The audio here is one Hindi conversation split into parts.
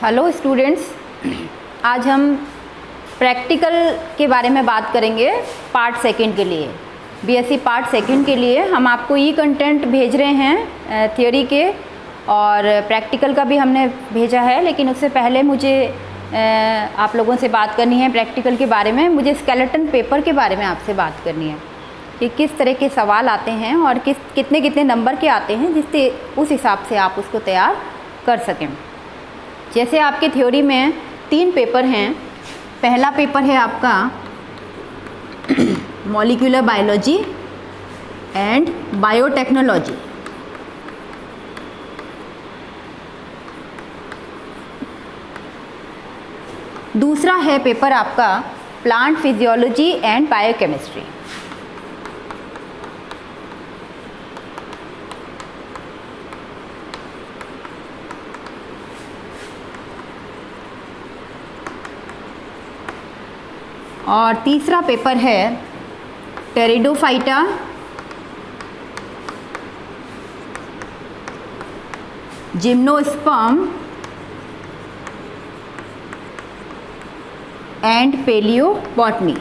हेलो स्टूडेंट्स, आज हम प्रैक्टिकल के बारे में बात करेंगे। पार्ट सेकंड के लिए बीएससी पार्ट सेकंड के लिए हम आपको ई कंटेंट भेज रहे हैं थियोरी के, और प्रैक्टिकल का भी हमने भेजा है। लेकिन उससे पहले मुझे आप लोगों से बात करनी है प्रैक्टिकल के बारे में। मुझे स्केलेटन पेपर के बारे में आपसे बात करनी है कि किस तरह के सवाल आते हैं और कितने कितने नंबर के आते हैं, जिससे उस हिसाब से आप उसको तैयार कर सकें। जैसे आपके थ्योरी में 3 पेपर हैं। पहला पेपर है आपका मॉलिक्यूलर बायोलॉजी एंड बायोटेक्नोलॉजी। दूसरा है पेपर आपका प्लांट फिजियोलॉजी एंड बायोकेमिस्ट्री। और तीसरा पेपर है टेरिडोफाइटा, जिम्नोस्पर्म एंड पेलियोबॉटनी।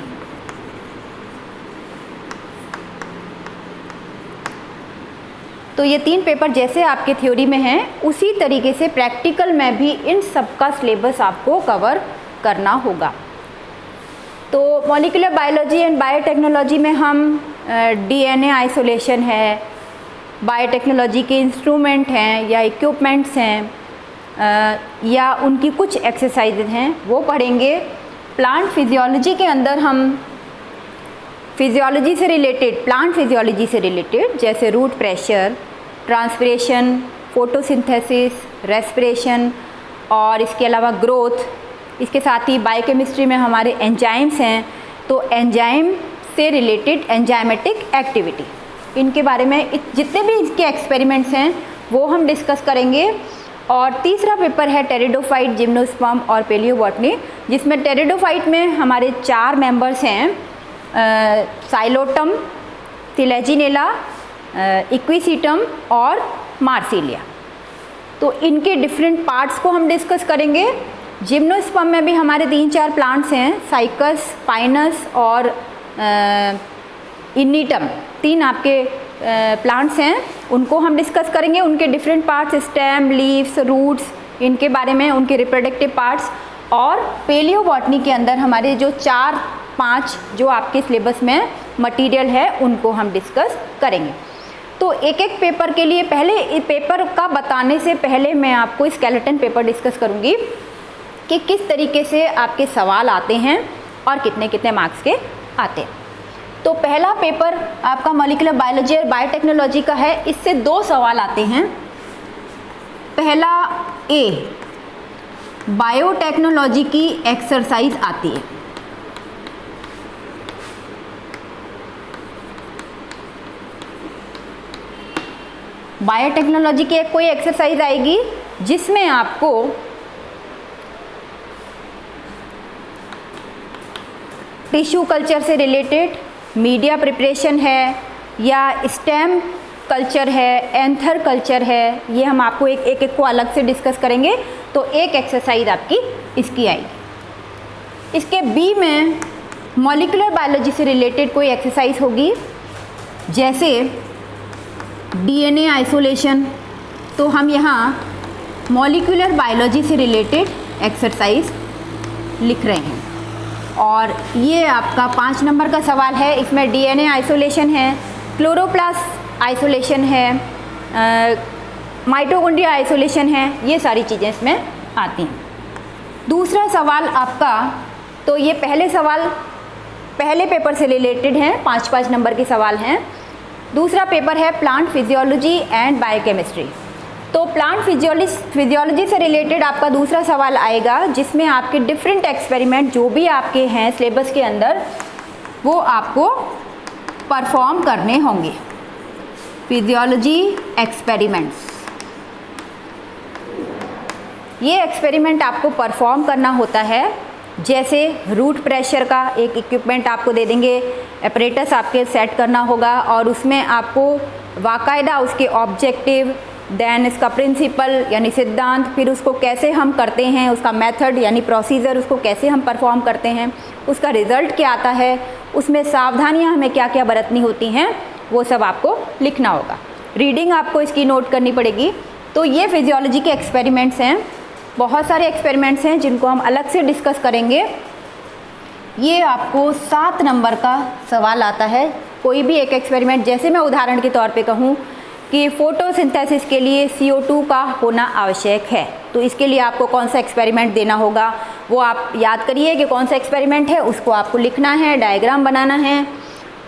तो ये 3 पेपर जैसे आपके थ्योरी में हैं, उसी तरीके से प्रैक्टिकल में भी इन सब का सिलेबस आपको कवर करना होगा। तो मॉलिक्यूलर बायोलॉजी एंड बायोटेक्नोलॉजी में हम डीएनए आइसोलेशन है, बायोटेक्नोलॉजी के इंस्ट्रूमेंट हैं या इक्विपमेंट्स हैं, या उनकी कुछ एक्सरसाइजेज हैं, वो पढ़ेंगे। प्लांट फिजियोलॉजी के अंदर हम फिजियोलॉजी से रिलेटेड, प्लांट फिजियोलॉजी से रिलेटेड, जैसे root pressure, transpiration, photosynthesis, respiration और इसके अलावा ग्रोथ। इसके साथ ही बायोकेमिस्ट्री में हमारे एंजाइम्स हैं, तो एंजाइम से रिलेटेड एंजाइमेटिक एक्टिविटी, इनके बारे में जितने भी इसके एक्सपेरिमेंट्स हैं वो हम डिस्कस करेंगे। और तीसरा पेपर है टेरिडोफाइट, जिम्नोस्पर्म और पेलियोबॉटनी, जिसमें टेरिडोफाइट में हमारे 4 मेंबर्स हैं, साइलोटम, थिलेजिनेला, इक्विसीटम और मार्सिलिया। तो इनके डिफरेंट पार्ट्स को हम डिस्कस करेंगे। जिम्नोस्पर्म में भी हमारे 3-4 प्लांट्स हैं, साइकस, पाइनस और इनिटम, 3 आपके प्लांट्स हैं, उनको हम डिस्कस करेंगे। उनके different parts, stem, leaves, roots, इनके बारे में, उनके रिप्रोडक्टिव पार्ट्स। और पेलियोबॉटनी के अंदर हमारे जो 4-5 जो आपके सिलेबस में मटेरियल है, उनको हम डिस्कस करेंगे। तो एक एक पेपर के लिए पहले पेपर का बताने से पहले मैं आपको स्केलेटन पेपर डिस्कस करूँगी कि किस तरीके से आपके सवाल आते हैं और कितने कितने मार्क्स के आते हैं। तो पहला पेपर आपका मॉलिक्यूलर बायोलॉजी और बायोटेक्नोलॉजी का है। इससे 2 सवाल आते हैं। पहला ए, बायोटेक्नोलॉजी की एक्सरसाइज आती है। बायोटेक्नोलॉजी की कोई एक्सरसाइज आएगी जिसमें आपको टिश्यू कल्चर से रिलेटेड मीडिया प्रिपरेशन है, या स्टेम कल्चर है, एंथर कल्चर है, ये हम आपको एक को अलग से डिस्कस करेंगे। तो एक एक्सरसाइज आपकी इसकी आएगी। इसके बी में मॉलिक्यूलर बायोलॉजी से रिलेटेड कोई एक्सरसाइज होगी, जैसे डीएनए आइसोलेशन। तो हम यहाँ मॉलिक्यूलर बायोलॉजी से रिलेटेड एक्सरसाइज लिख रहे हैं, और ये आपका 5 नंबर का सवाल है। इसमें डीएनए आइसोलेशन है, क्लोरोप्लास्ट आइसोलेशन है, माइटोकॉन्ड्रिया आइसोलेशन है, ये सारी चीज़ें इसमें आती हैं। दूसरा सवाल आपका, तो ये पहले सवाल पहले पेपर से रिलेटेड हैं, 5-5 नंबर के सवाल हैं। दूसरा पेपर है प्लांट फिजियोलॉजी एंड बायोकेमिस्ट्री। तो प्लांट फिजियोलॉजी से रिलेटेड आपका दूसरा सवाल आएगा, जिसमें आपके डिफरेंट एक्सपेरिमेंट जो भी आपके हैं सिलेबस के अंदर, वो आपको परफॉर्म करने होंगे। फिजियोलॉजी एक्सपेरिमेंट्स, ये एक्सपेरिमेंट आपको परफॉर्म करना होता है। जैसे रूट प्रेशर का एक इक्विपमेंट आपको दे देंगे, अपरेटस आपके सेट करना होगा, और उसमें आपको बाकायदा उसके ऑब्जेक्टिव, देन इसका प्रिंसिपल यानी सिद्धांत, फिर उसको कैसे हम करते हैं, उसका मेथड यानी प्रोसीजर, उसको कैसे हम परफॉर्म करते हैं, उसका रिज़ल्ट क्या आता है, उसमें सावधानियां हमें क्या क्या बरतनी होती हैं, वो सब आपको लिखना होगा। रीडिंग आपको इसकी नोट करनी पड़ेगी। तो ये फिजियोलॉजी के एक्सपेरिमेंट्स हैं, बहुत सारे एक्सपेरिमेंट्स हैं जिनको हम अलग से डिस्कस करेंगे। ये आपको 7 नंबर का सवाल आता है। कोई भी एक एक्सपेरिमेंट, जैसे मैं उदाहरण के तौर पे कहूँ कि फोटोसिंथेसिस के लिए CO2 का होना आवश्यक है, तो इसके लिए आपको कौन सा एक्सपेरिमेंट देना होगा, वो आप याद करिए कि कौन सा एक्सपेरिमेंट है, उसको आपको लिखना है, डायग्राम बनाना है,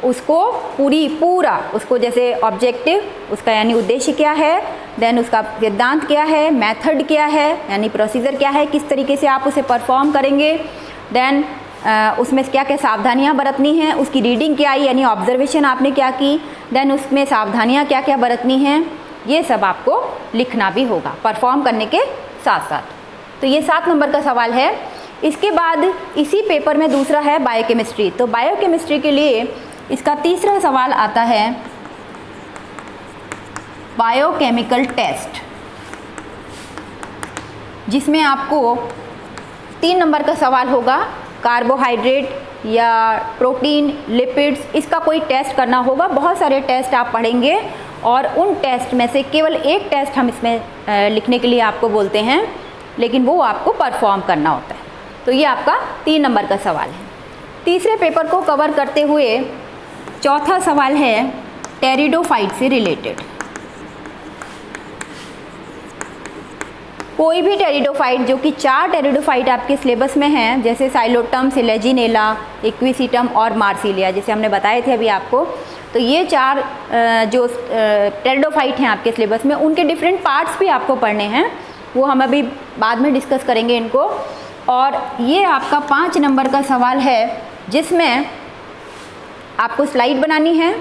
उसको पूरा उसको जैसे ऑब्जेक्टिव उसका यानी उद्देश्य क्या है, देन उसका सिद्धांत क्या है, मेथड क्या है यानी प्रोसीजर क्या है, किस तरीके से आप उसे परफॉर्म करेंगे, देन उसमें क्या क्या सावधानियां बरतनी हैं, उसकी रीडिंग क्या आई यानी ऑब्जर्वेशन आपने क्या की, देन उसमें सावधानियां क्या क्या बरतनी हैं, ये सब आपको लिखना भी होगा परफॉर्म करने के साथ साथ। तो ये 7 नंबर का सवाल है। इसके बाद इसी पेपर में दूसरा है बायोकेमिस्ट्री। तो बायोकेमिस्ट्री के लिए इसका तीसरा सवाल आता है बायोकेमिकल टेस्ट, जिसमें आपको 3 नंबर का सवाल होगा, कार्बोहाइड्रेट या प्रोटीन, लिपिड्स, इसका कोई टेस्ट करना होगा। बहुत सारे टेस्ट आप पढ़ेंगे और उन टेस्ट में से केवल एक टेस्ट हम इसमें लिखने के लिए आपको बोलते हैं, लेकिन वो आपको परफॉर्म करना होता है। तो ये आपका 3 नंबर का सवाल है। तीसरे पेपर को कवर करते हुए चौथा सवाल है टेरिडोफाइट से रिलेटेड। कोई भी टेरिडोफाइट, जो कि 4 टेरिडोफाइट आपके सिलेबस में हैं, जैसे साइलोटम, सिलेजिनेला, इक्विसिटम और मार्सिलिया, जैसे हमने बताए थे अभी आपको। तो ये 4 जो टेरिडोफाइट हैं आपके सिलेबस में, उनके डिफरेंट पार्ट्स भी आपको पढ़ने हैं, वो हम अभी बाद में डिस्कस करेंगे इनको। और ये आपका 5 नंबर का सवाल है, जिसमें आपको स्लाइड बनानी है,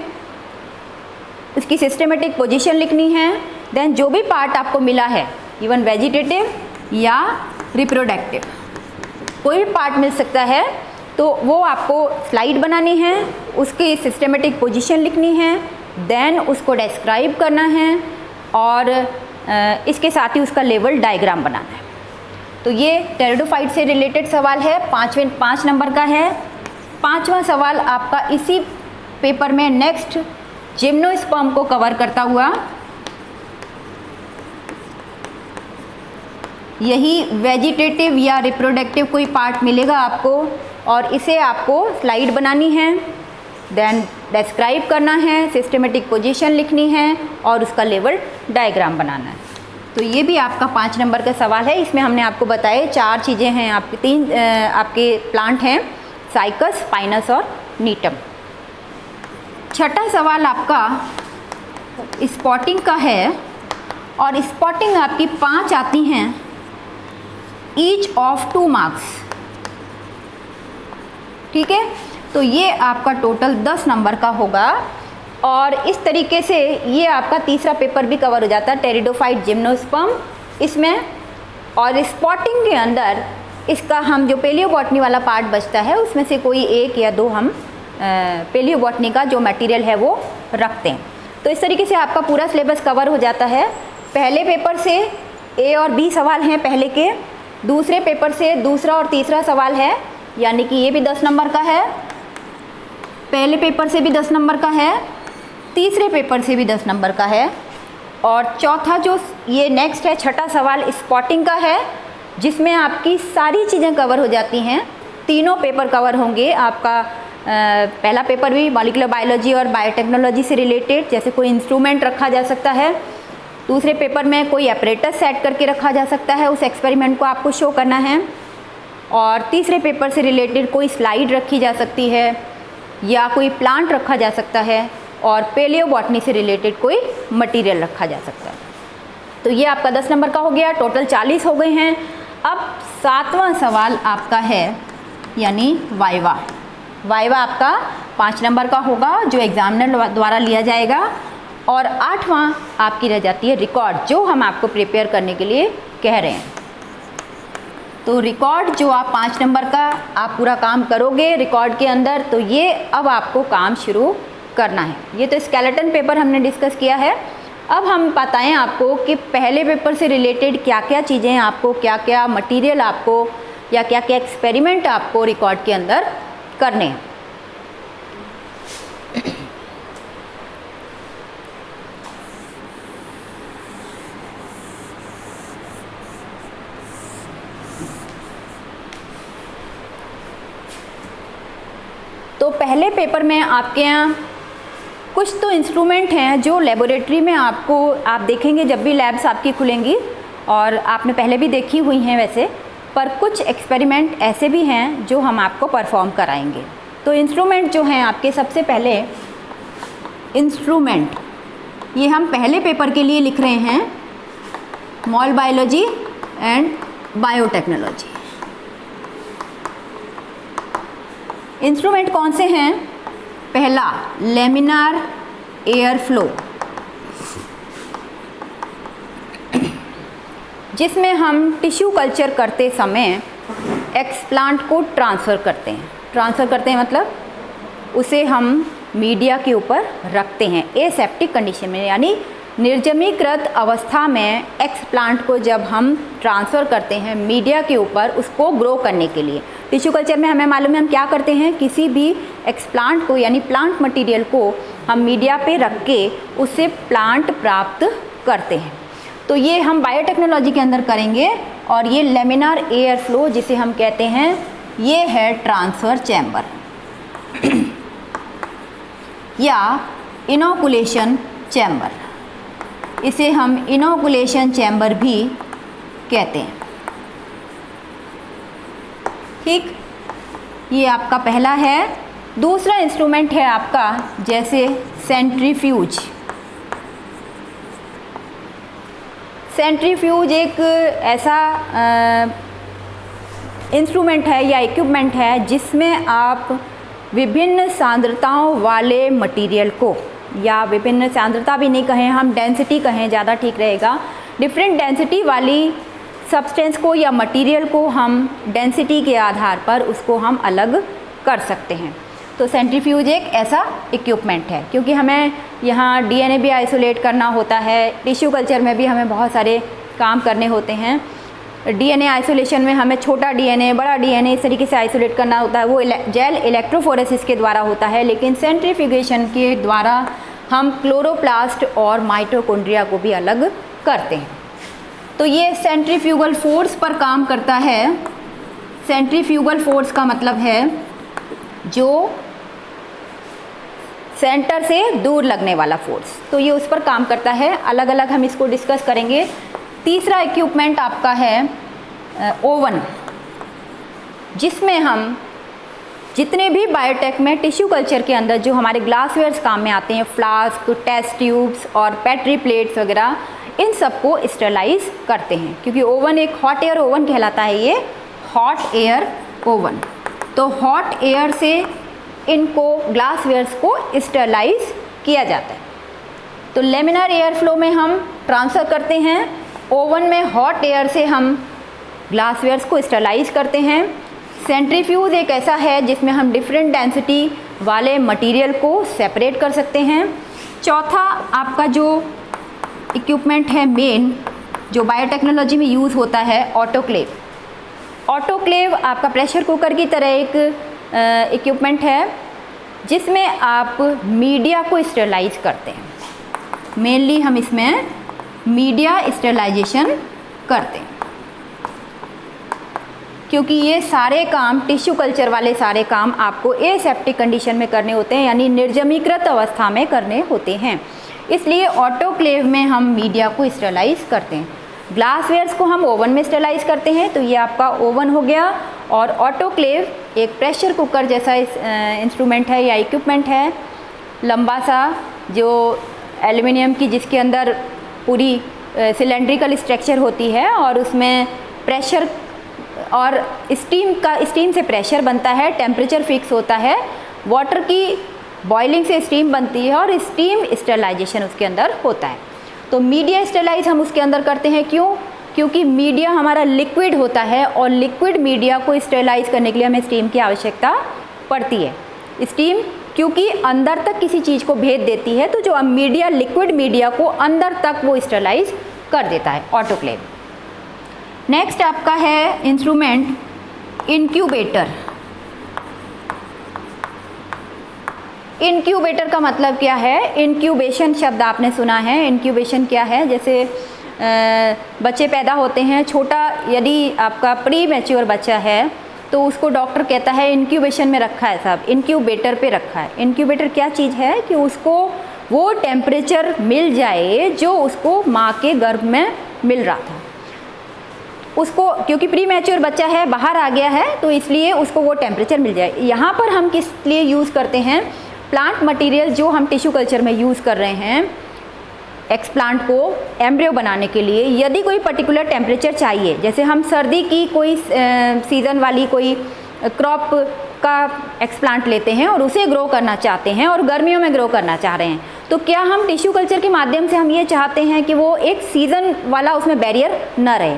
उसकी सिस्टमेटिक पोजीशन लिखनी है, देन जो भी पार्ट आपको मिला है, इवन वेजिटेटिव या रिप्रोडक्टिव, कोई भी पार्ट मिल सकता है, तो वो आपको स्लाइड बनानी है, उसकी सिस्टमेटिक पोजीशन लिखनी है, देन उसको डिस्क्राइब करना है और इसके साथ ही उसका लेवल डायग्राम बनाना है। तो ये टेरिडोफाइट से रिलेटेड सवाल है, 5 नंबर का है। 5वां सवाल आपका इसी पेपर में नेक्स्ट जिम्नोस्पर्म को कवर करता हुआ, यही वेजिटेटिव या रिप्रोडक्टिव कोई पार्ट मिलेगा आपको और इसे आपको स्लाइड बनानी है, देन डिस्क्राइब करना है, सिस्टमेटिक पोजीशन लिखनी है और उसका लेवल डायग्राम बनाना है। तो ये भी आपका 5 नंबर का सवाल है। इसमें हमने आपको बताए 4 चीज़ें हैं, आपके 3 आपके प्लांट हैं, साइकस, पाइनस और नीटम। छठा सवाल आपका स्पॉटिंग का है और स्पॉटिंग आपकी 5 आती हैं, ईच ऑफ 2 मार्क्स। ठीक है, तो ये आपका टोटल 10 नंबर का होगा और इस तरीके से ये आपका तीसरा पेपर भी कवर हो जाता है, टेरिडोफाइट, जिम्नोस्पर्म इसमें। और स्पॉटिंग के अंदर इसका हम जो पेलियोबॉटनी वाला पार्ट बचता है, उसमें से कोई 1 या 2 हम पेलियोबॉटनी का जो मटेरियल है वो रखते हैं। तो इस तरीके से आपका पूरा सिलेबस कवर हो जाता है। पहले पेपर से A और B सवाल हैं पहले के, दूसरे पेपर से दूसरा और तीसरा सवाल है, यानी कि ये भी 10 नंबर का है, पहले पेपर से भी 10 नंबर का है, तीसरे पेपर से भी 10 नंबर का है और चौथा जो ये नेक्स्ट है, छठा सवाल स्पॉटिंग का है, जिसमें आपकी सारी चीज़ें कवर हो जाती हैं। तीनों पेपर कवर होंगे आपका। पहला पेपर भी मॉलिक्यूलर बायोलॉजी और बायोटेक्नोलॉजी से रिलेटेड, जैसे कोई इंस्ट्रूमेंट रखा जा सकता है, दूसरे पेपर में कोई एपरेटस सेट करके रखा जा सकता है, उस एक्सपेरिमेंट को आपको शो करना है, और तीसरे पेपर से रिलेटेड कोई स्लाइड रखी जा सकती है या कोई प्लांट रखा जा सकता है, और पेलियोबॉटनी से रिलेटेड कोई मटेरियल रखा जा सकता है। तो ये आपका 10 नंबर का हो गया, टोटल 40 हो गए हैं। अब 7वां सवाल आपका है यानी वाइवा। वाइवा आपका 5 नंबर का होगा, जो एग्जामिनर द्वारा लिया जाएगा, और 8वां आपकी रह जाती है रिकॉर्ड, जो हम आपको प्रिपेयर करने के लिए कह रहे हैं। तो रिकॉर्ड जो आप 5 नंबर का आप पूरा काम करोगे रिकॉर्ड के अंदर, तो ये अब आपको काम शुरू करना है। ये तो स्केलेटन पेपर हमने डिस्कस किया है, अब हम बताएं आपको कि पहले पेपर से रिलेटेड क्या क्या चीज़ें आपको, क्या क्या मटेरियल आपको या क्या क्या एक्सपेरिमेंट आपको रिकॉर्ड के अंदर करने हैं। तो पहले पेपर में आपके यहाँ कुछ तो इंस्ट्रूमेंट हैं जो लेबोरेटरी में आपको आप देखेंगे जब भी लैब्स आपकी खुलेंगी, और आपने पहले भी देखी हुई हैं वैसे, पर कुछ एक्सपेरिमेंट ऐसे भी हैं जो हम आपको परफॉर्म कराएंगे। तो इंस्ट्रूमेंट जो हैं आपके, सबसे पहले इंस्ट्रूमेंट, ये हम पहले पेपर के लिए लिख रहे हैं, mall biology and biotechnology. Instrument कौन से हैं? पहला लेमिनार एयर फ्लो, जिसमें हम टिश्यू कल्चर करते समय एक्सप्लांट को ट्रांसफ़र करते हैं। ट्रांसफ़र करते हैं मतलब उसे हम मीडिया के ऊपर रखते हैं एसेप्टिक कंडीशन में, यानी निर्जमीकृत अवस्था में एक्सप्लांट को जब हम ट्रांसफ़र करते हैं मीडिया के ऊपर उसको ग्रो करने के लिए। टिश्यू कल्चर में हमें मालूम है हम क्या करते हैं, किसी भी एक्सप्लांट को यानी प्लांट मटेरियल को हम मीडिया पे रख के उससे प्लांट प्राप्त करते हैं। तो ये हम बायोटेक्नोलॉजी के अंदर करेंगे। और ये लेमिनार एयर फ्लो जिसे हम कहते हैं, ये है ट्रांसफ़र चैम्बर या इनोकुलेशन चैम्बर, इसे हम इनोकुलेशन चैम्बर भी कहते हैं। ठीक, ये आपका पहला है। दूसरा इंस्ट्रूमेंट है आपका जैसे सेंट्रीफ्यूज। सेंट्रीफ्यूज एक ऐसा इंस्ट्रूमेंट है या इक्विपमेंट है जिसमें आप विभिन्न सांद्रताओं वाले मटेरियल को, या विभिन्न सांद्रता भी नहीं कहें हम, डेंसिटी कहें ज़्यादा ठीक रहेगा, डिफरेंट डेंसिटी वाली सब्सटेंस को या मटेरियल को हम डेंसिटी के आधार पर उसको हम अलग कर सकते हैं। तो सेंट्रीफ्यूज एक ऐसा इक्विपमेंट है, क्योंकि हमें यहाँ डीएनए भी आइसोलेट करना होता है, टिश्यू कल्चर में भी हमें बहुत सारे काम करने होते हैं। डीएनए आइसोलेशन में हमें छोटा डीएनए, बड़ा डीएनए इस तरीके से आइसोलेट करना होता है, वो जेल इलेक्ट्रोफोरेसिस के द्वारा होता है। लेकिन सेंट्रीफ्यूगेशन के द्वारा हम क्लोरोप्लास्ट और माइटोकॉन्ड्रिया को भी अलग करते हैं। तो ये सेंट्रीफ्यूगल फोर्स पर काम करता है। सेंट्रीफ्यूगल फोर्स का मतलब है जो सेंटर से दूर लगने वाला फोर्स, तो ये उस पर काम करता है। अलग अलग हम इसको डिस्कस करेंगे। तीसरा इक्विपमेंट आपका है ओवन, जिसमें हम जितने भी बायोटेक में टिश्यू कल्चर के अंदर जो हमारे ग्लासवेयर्स काम में आते हैं, फ्लास्क, टेस्ट ट्यूब्स और पेट्री प्लेट्स वगैरह, इन सबको स्टेरलाइज करते हैं, क्योंकि ओवन एक हॉट एयर ओवन कहलाता है, ये हॉट एयर ओवन। तो हॉट एयर से इनको ग्लासवेयर्स को स्टेरलाइज किया जाता है। तो लेमिनार एयर फ्लो में हम ट्रांसफ़र करते हैं, ओवन में हॉट एयर से हम ग्लासवेयर्स को स्टेरलाइज करते हैं। सेंट्रीफ्यूज एक ऐसा है जिसमें हम डिफरेंट डेंसिटी वाले मटेरियल को सेपरेट कर सकते हैं। चौथा आपका जो इक्विपमेंट है मेन, जो बायोटेक्नोलॉजी में यूज़ होता है, ऑटोक्लेव। ऑटोक्लेव आपका प्रेशर कुकर की तरह एक इक्विपमेंट है जिसमें आप मीडिया को स्टेरलाइज करते हैं। मेनली हम इसमें मीडिया स्टेरलाइजेशन करते हैं, क्योंकि ये सारे काम, टिश्यू कल्चर वाले सारे काम आपको एसेप्टिक कंडीशन में करने होते हैं, यानी निर्जमीकृत अवस्था में करने होते हैं। इसलिए ऑटोक्लेव में हम मीडिया को स्टेरलाइज करते हैं। ग्लासवेयर्स को हम ओवन में स्टेरलाइज करते हैं, तो ये आपका ओवन हो गया। और ऑटोक्लेव एक प्रेशर कुकर जैसा इंस्ट्रूमेंट है या इक्विपमेंट है, लंबा सा, जो एल्युमिनियम की, जिसके अंदर पूरी सिलेंड्रिकल स्ट्रक्चर होती है और उसमें प्रेशर और स्टीम से प्रेशर बनता है, टेम्परेचर फिक्स होता है, वाटर की बॉइलिंग से स्टीम बनती है और स्टीम स्टेरलाइजेशन उसके अंदर होता है। तो मीडिया स्टेरलाइज हम उसके अंदर करते हैं। क्यों? क्योंकि मीडिया हमारा लिक्विड होता है और लिक्विड मीडिया को स्टेरलाइज करने के लिए हमें स्टीम की आवश्यकता पड़ती है। स्टीम क्योंकि अंदर तक किसी चीज़ को भेज देती है, तो जो मीडिया लिक्विड मीडिया को अंदर तक वो स्टरलाइज कर देता है, ऑटोक्लेव। नेक्स्ट आपका है इंस्ट्रूमेंट इंक्यूबेटर। इंक्यूबेटर का मतलब क्या है? इंक्यूबेशन शब्द आपने सुना है। इंक्यूबेशन क्या है? जैसे बच्चे पैदा होते हैं, छोटा यदि आपका प्री मैच्योर बच्चा है तो उसको डॉक्टर कहता है इंक्यूबेशन में रखा है साहब, इंक्यूबेटर पे रखा है। इंक्यूबेटर क्या चीज़ है? कि उसको वो टेम्परेचर मिल जाए जो उसको माँ के गर्भ में मिल रहा था। उसको क्योंकि प्री मैच्योर बच्चा है, बाहर आ गया है, तो इसलिए उसको वो टेम्परेचर मिल जाए। यहाँ पर हम किस लिए यूज़ करते हैं? प्लांट मटेरियल जो हम टिश्यू कल्चर में यूज़ कर रहे हैं एक्सप्लांट को एम्ब्रियो बनाने के लिए, यदि कोई पर्टिकुलर टेम्परेचर चाहिए, जैसे हम सर्दी की कोई सीज़न वाली कोई क्रॉप का एक्सप्लांट लेते हैं और उसे ग्रो करना चाहते हैं और गर्मियों में ग्रो करना चाह रहे हैं, तो क्या हम टिश्यू कल्चर के माध्यम से हम ये चाहते हैं कि वो एक सीज़न वाला उसमें बैरियर न रहे।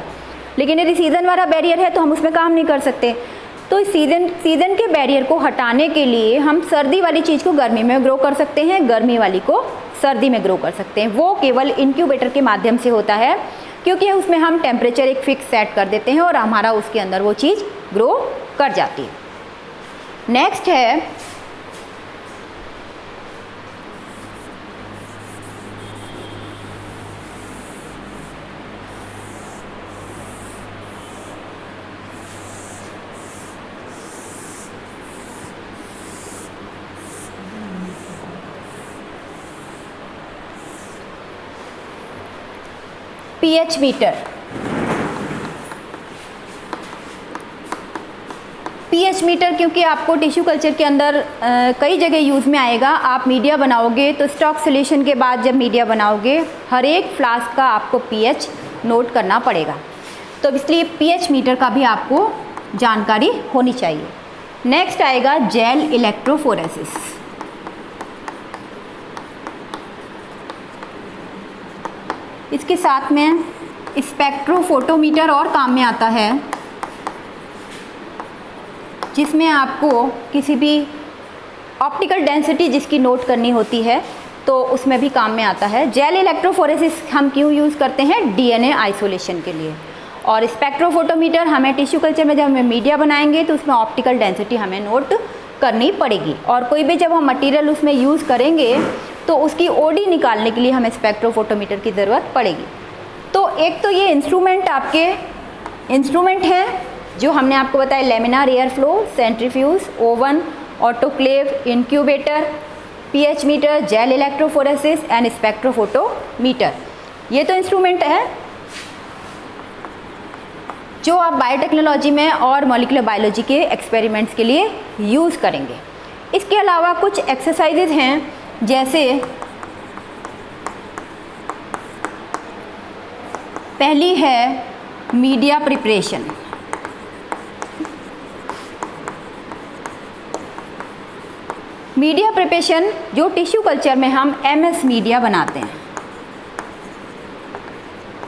लेकिन यदि सीज़न वाला बैरियर है तो हम उसमें काम नहीं कर सकते। तो सीज़न के बैरियर को हटाने के लिए हम सर्दी वाली चीज़ को गर्मी में ग्रो कर सकते हैं, गर्मी वाली को सर्दी में ग्रो कर सकते हैं। वो केवल इंक्यूबेटर के माध्यम से होता है, क्योंकि उसमें हम टेम्परेचर एक फिक्स सेट कर देते हैं और हमारा उसके अंदर वो चीज़ ग्रो कर जाती है। नेक्स्ट है पीएच मीटर। पीएच मीटर क्योंकि आपको टिश्यू कल्चर के अंदर कई जगह यूज़ में आएगा। आप मीडिया बनाओगे तो स्टॉक सोल्यूशन के बाद जब मीडिया बनाओगे, हर एक फ्लास्क का आपको पीएच नोट करना पड़ेगा, तो इसलिए पीएच मीटर का भी आपको जानकारी होनी चाहिए। नेक्स्ट आएगा जेल इलेक्ट्रोफोरेसिस। इसके साथ में स्पेक्ट्रोफोटोमीटर और काम में आता है, जिसमें आपको किसी भी ऑप्टिकल डेंसिटी जिसकी नोट करनी होती है तो उसमें भी काम में आता है। जेल इलेक्ट्रोफोरेसिस हम क्यों यूज़ करते हैं? डीएनए आइसोलेशन के लिए। और स्पेक्ट्रोफोटोमीटर हमें टिश्यू कल्चर में जब हमें मीडिया बनाएंगे तो उसमें ऑप्टिकल डेंसिटी हमें नोट करनी पड़ेगी, और कोई भी जब हम मटेरियल उसमें यूज़ करेंगे तो उसकी ओडी निकालने के लिए हमें स्पेक्ट्रोफोटोमीटर की ज़रूरत पड़ेगी। तो एक तो ये इंस्ट्रूमेंट आपके इंस्ट्रूमेंट हैं जो हमने आपको बताया, laminar air flow, centrifuge, oven, autoclave, incubator, pH meter, gel electrophoresis and spectrophotometer. ये तो इंस्ट्रूमेंट है जो आप बायोटेक्नोलॉजी में और मॉलिक्यूलर बायोलॉजी के एक्सपेरिमेंट्स के लिए यूज़ करेंगे। इसके अलावा कुछ एक्सरसाइजेज हैं, जैसे पहली है मीडिया प्रिपरेशन। मीडिया प्रिपरेशन जो टिश्यू कल्चर में हम एमएस मीडिया बनाते हैं।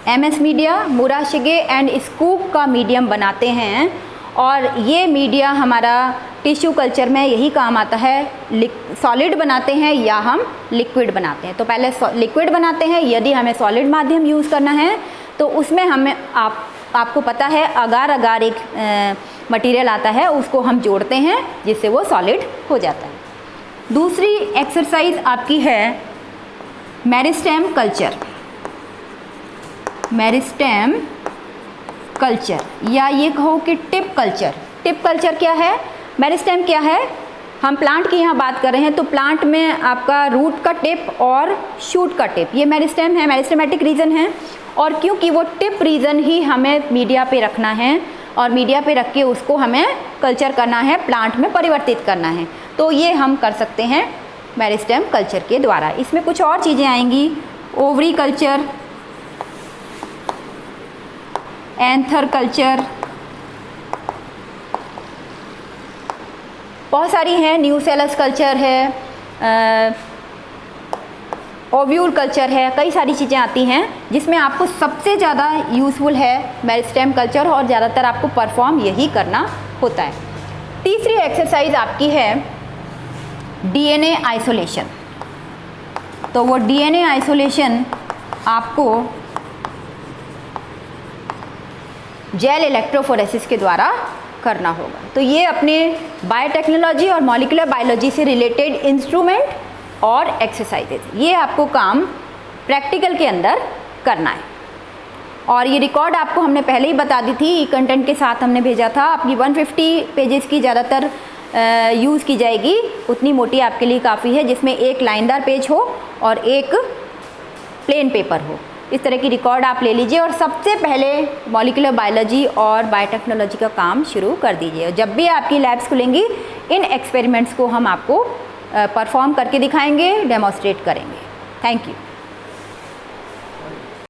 एमएस मीडिया मुराशिगे एंड स्कूप का मीडियम बनाते हैं, और ये मीडिया हमारा टिश्यू कल्चर में यही काम आता है। सॉलिड बनाते हैं या हम लिक्विड बनाते हैं। तो पहले लिक्विड बनाते हैं, यदि हमें सॉलिड माध्यम यूज़ करना है तो उसमें हमें आपको पता है अगार अगार एक मटेरियल आता है, उसको हम जोड़ते हैं जिससे वो सॉलिड हो जाता है। दूसरी एक्सरसाइज आपकी है मेरिस्टेम कल्चर। मेरिस्टेम कल्चर या ये कहो कि टिप कल्चर। टिप कल्चर क्या है? मेरिस्टेम क्या है? हम प्लांट की यहाँ बात कर रहे हैं तो प्लांट में आपका रूट का टिप और शूट का टिप, ये मेरिस्टेम है, मेरिस्टेमेटिक रीजन है। और क्योंकि वो टिप रीजन ही हमें मीडिया पे रखना है और मीडिया पे रख के उसको हमें कल्चर करना है, प्लांट में परिवर्तित करना है, तो ये हम कर सकते हैं मेरिस्टेम कल्चर के द्वारा। इसमें कुछ और चीज़ें आएंगी, ओवरी कल्चर, एंथर कल्चर, बहुत सारी हैं, न्यूसेलस कल्चर है, ओव्यूल कल्चर है, कई सारी चीज़ें आती हैं जिसमें आपको सबसे ज़्यादा यूज़फुल है मेरिस्टेम कल्चर और ज़्यादातर आपको परफॉर्म यही करना होता है। तीसरी एक्सरसाइज आपकी है डीएनए आइसोलेशन। तो वो डीएनए आइसोलेशन आपको जेल इलेक्ट्रोफोरेसिस के द्वारा करना होगा। तो ये अपने बायोटेक्नोलॉजी और मॉलिक्यूलर बायोलॉजी से रिलेटेड इंस्ट्रूमेंट और एक्सरसाइजेज, ये आपको काम प्रैक्टिकल के अंदर करना है। और ये रिकॉर्ड आपको हमने पहले ही बता दी थी, कंटेंट के साथ हमने भेजा था। आपकी 150 पेजेस की ज़्यादातर यूज़ की जाएगी, उतनी मोटी आपके लिए काफ़ी है, जिसमें एक लाइनदार पेज हो और एक प्लेन पेपर हो। इस तरह की रिकॉर्ड आप ले लीजिए और सबसे पहले मॉलिक्यूलर बायोलॉजी और बायोटेक्नोलॉजी का काम शुरू कर दीजिए। जब भी आपकी लैब्स खुलेंगी, इन एक्सपेरिमेंट्स को हम आपको परफॉर्म करके दिखाएंगे, डेमोस्ट्रेट करेंगे। Thank you.